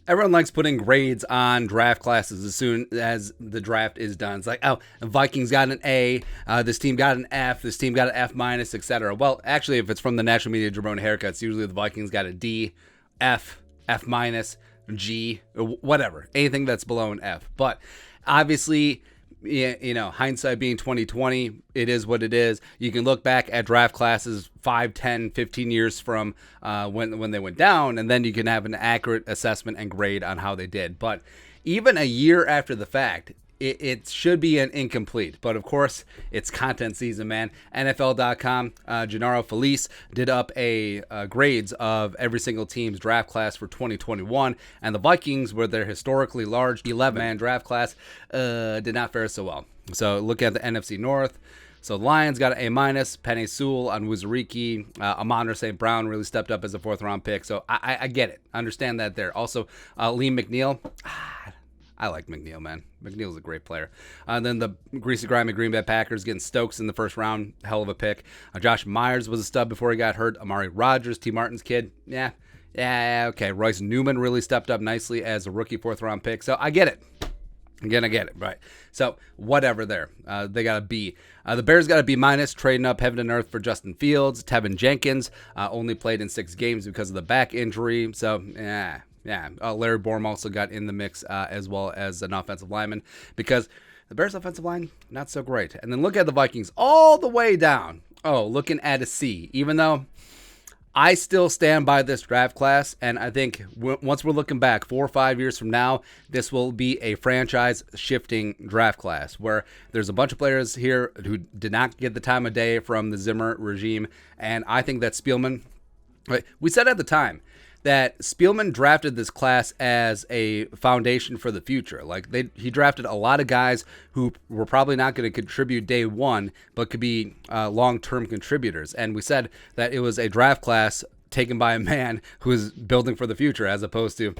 Everyone likes putting grades on draft classes as soon as the draft is done. It's like, oh, the Vikings got an A, this team got an F, this team got an F minus, etc. Well, actually, if it's from the National Media Jerome Haircuts, usually the Vikings got a D, F, F minus, G, whatever, anything that's below an F. But obviously, hindsight being 2020, it is what it is. You can look back at draft classes 5, 10, 15 years from when they went down, and then you can have an accurate assessment and grade on how they did. But even a year after the fact, it should be an incomplete. But of course, it's content season, man. NFL.com, Gennaro Felice did up a grades of every single team's draft class for 2021. And the Vikings, with their historically large 11-man draft class, did not fare so well. So look at the NFC North. So the Lions got an A-, Penny Sewell on Wuzuriki. Amon St. Brown really stepped up as a fourth-round pick. So I get it. I understand that there. Also, Liam McNeil. I like McNeil, man. McNeil's a great player. And then the greasy grimy Green Bay Packers getting Stokes in the first round. Hell of a pick. Josh Myers was a stud before he got hurt. Amari Rodgers, T. Martin's kid. Yeah, okay. Royce Newman really stepped up nicely as a rookie fourth-round pick. So I get it. Again, I get it. Right. So whatever there. They got a B. The Bears got a B-, trading up heaven and earth for Justin Fields. Tevin Jenkins only played in 6 games because of the back injury. So, yeah, Larry Borom also got in the mix as well as an offensive lineman because the Bears' offensive line, not so great. And then look at the Vikings all the way down. Oh, looking at a C, even though I still stand by this draft class. And I think once we're looking back 4 or 5 years from now, this will be a franchise-shifting draft class where there's a bunch of players here who did not get the time of day from the Zimmer regime. And I think that Spielman, we said at the time, that Spielman drafted this class as a foundation for the future. Like he drafted a lot of guys who were probably not going to contribute day one, but could be long-term contributors. And we said that it was a draft class taken by a man who is building for the future as opposed to,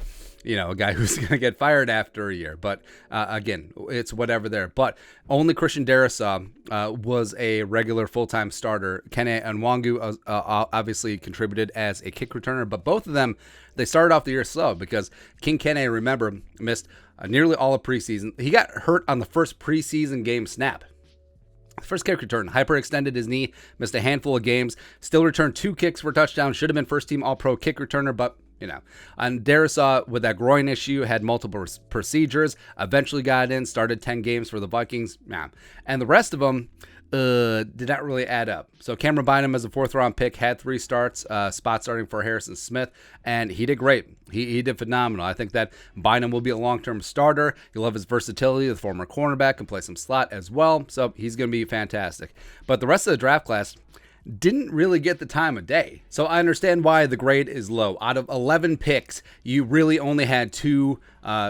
a guy who's going to get fired after a year. But again, it's whatever there. But only Christian Darrisaw was a regular full-time starter. Kene Nwangu obviously contributed as a kick returner. But both of them, they started off the year slow because King Kene, remember, missed nearly all of preseason. He got hurt on the first preseason game snap. First kick return, hyperextended his knee, missed a handful of games, still returned 2 kicks for touchdowns, should have been first-team All-Pro kick returner, but and Darrisaw, with that groin issue, had multiple procedures, eventually got in, started 10 games for the Vikings, and the rest of them did not really add up. So Cameron Bynum as a 4th-round pick had 3 starts, spot starting for Harrison Smith, and he did great. He did phenomenal. I think that Bynum will be a long-term starter. You'll love his versatility. The former cornerback can play some slot as well, so he's going to be fantastic. But the rest of the draft class didn't really get the time of day. So I understand why the grade is low. Out of 11 picks, you really only had 2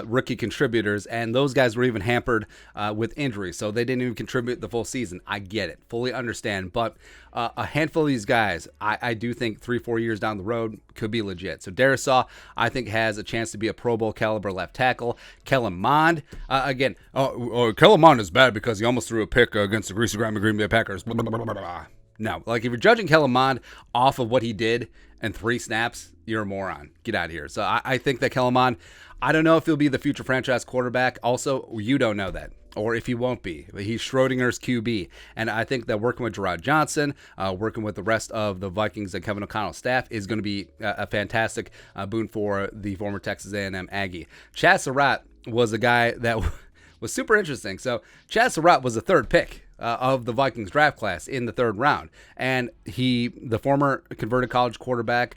rookie contributors, and those guys were even hampered with injuries, so they didn't even contribute the full season. I get it. Fully understand. But a handful of these guys, I do think 3-4 years down the road could be legit. So Darrisaw, I think, has a chance to be a Pro Bowl caliber left tackle. Kellen Mond, again, Kellen Mond is bad because he almost threw a pick against the greasy grimy Green Bay Packers. No, like if you're judging Kellen Mond off of what he did in 3 snaps, you're a moron. Get out of here. So I think that Kellen Mond, I don't know if he'll be the future franchise quarterback. Also, you don't know that, or if he won't be. He's Schrodinger's QB. And I think that working with Gerard Johnson, working with the rest of the Vikings and Kevin O'Connell staff is going to be a fantastic boon for the former Texas A&M Aggie. Chad Serap was a guy that was super interesting. So Chad Serap was the 3rd pick of the Vikings draft class in the 3rd round. And the former converted college quarterback,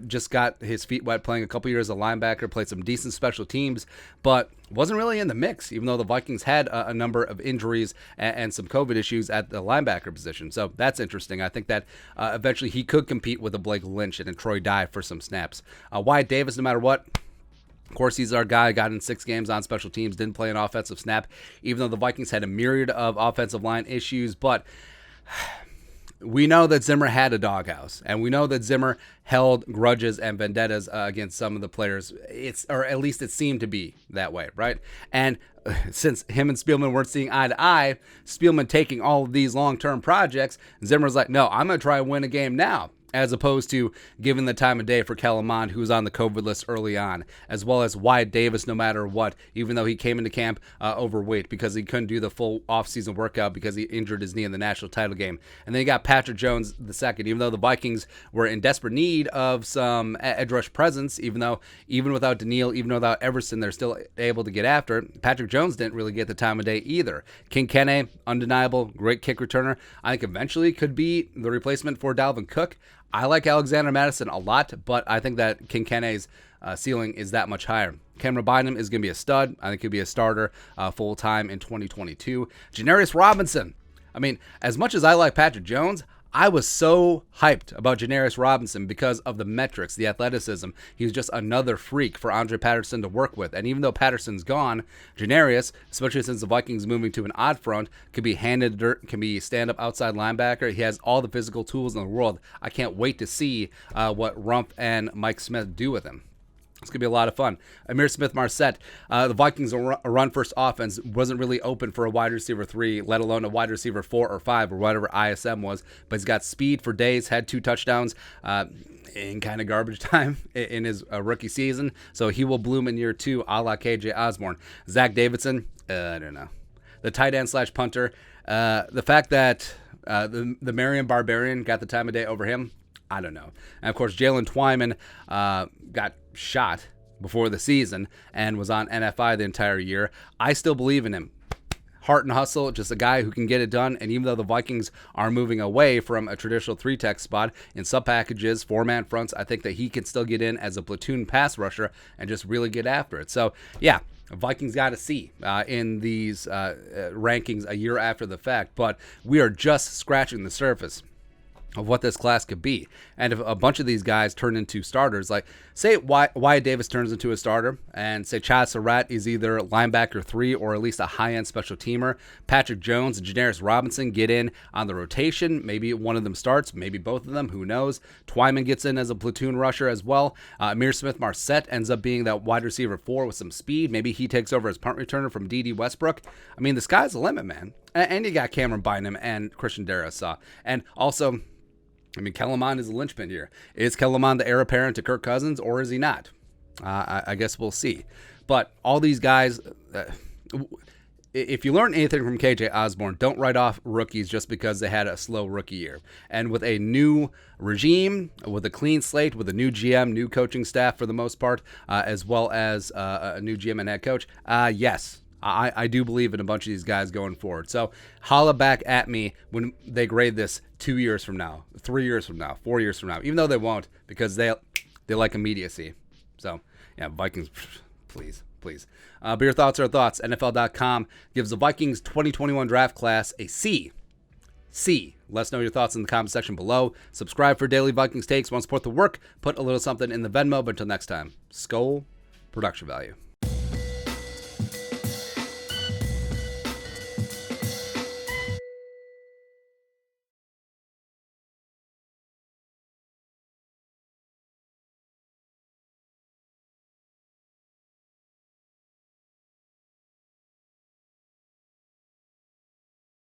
just got his feet wet playing a couple years as a linebacker, played some decent special teams, but wasn't really in the mix, even though the Vikings had a number of injuries and some COVID issues at the linebacker position. So that's interesting. I think that eventually he could compete with a Blake Lynch and a Troy Dye for some snaps. Wyatt Davis, no matter what, of course, he's our guy, got in 6 games on special teams, didn't play an offensive snap, even though the Vikings had a myriad of offensive line issues. But we know that Zimmer had a doghouse, and we know that Zimmer held grudges and vendettas against some of the players. Or at least it seemed to be that way, right? And since him and Spielman weren't seeing eye to eye, Spielman taking all of these long-term projects, Zimmer's like, no, I'm going to try and win a game now. as opposed to giving the time of day for Kellen Mond, who was on the COVID list early on, as well as Wyatt Davis, no matter what, even though he came into camp overweight because he couldn't do the full offseason workout because he injured his knee in the national title game. And then you got Patrick Jones the second, even though the Vikings were in desperate need of some edge rush presence, even without Daniil, even without Everson, they're still able to get after it. Patrick Jones didn't really get the time of day either. King Kene, undeniable, great kick returner. I think eventually could be the replacement for Dalvin Cook. I like Alexander Madison a lot, but I think that King Kene's ceiling is that much higher. Cameron Bynum is going to be a stud. I think he'll be a starter full-time in 2022. Janarius Robinson. I mean, as much as I like Patrick Jones, I was so hyped about Janarius Robinson because of the metrics, the athleticism. He was just another freak for Andre Patterson to work with. And even though Patterson's gone, Janarius, especially since the Vikings moving to an odd front, could be handed dirt, can be stand-up outside linebacker. He has all the physical tools in the world. I can't wait to see what Rumpf and Mike Smith do with him. It's going to be a lot of fun. Amir Smith-Marset, the Vikings' run-first offense wasn't really open for a wide receiver 3, let alone a wide receiver 4 or 5 or whatever ISM was. But he's got speed for days, had 2 touchdowns in kind of garbage time in his rookie season. So he will bloom in year 2, a la KJ Osborne. Zach Davidson, I don't know. The tight end / punter, the fact that the Marion Barbarian got the time of day over him, I don't know. And, of course, Jalen Twyman got shot before the season and was on NFI the entire year. I still believe in him. Heart and hustle, just a guy who can get it done. And even though the Vikings are moving away from a traditional 3-tech spot in sub packages, 4-man fronts, I think that he can still get in as a platoon pass rusher and just really get after it. So, yeah, Vikings got to see in these rankings a year after the fact. But we are just scratching the surface of what this class could be. And if a bunch of these guys turn into starters, like say Wyatt Davis turns into a starter, and say Chad Surratt is either linebacker 3 or at least a high-end special teamer, Patrick Jones and Janarius Robinson get in on the rotation, maybe one of them starts, maybe both of them, who knows. Twyman gets in as a platoon rusher as well. Amir Smith-Marset ends up being that wide receiver 4 with some speed. Maybe he takes over as punt returner from D.D. Westbrook. I mean, the sky's the limit, man. And you got Cameron Bynum and Christian Darrisaw. And also, I mean, Kellen Mond is a linchpin here. Is Kellen Mond the heir apparent to Kirk Cousins, or is he not? I guess we'll see. But all these guys, if you learn anything from KJ Osborne, don't write off rookies just because they had a slow rookie year. And with a new regime, with a clean slate, with a new GM, new coaching staff for the most part, as well as a new GM and head coach, yes, I do believe in a bunch of these guys going forward. So holla back at me when they grade this 2 years from now, 3 years from now, 4 years from now, even though they won't, because they like immediacy. So, yeah, Vikings, please. But your thoughts are thoughts. NFL.com gives the Vikings 2021 draft class a C. Let us know your thoughts in the comment section below. Subscribe for daily Vikings takes. Want to support the work? Put a little something in the Venmo. But until next time, Skol, production value.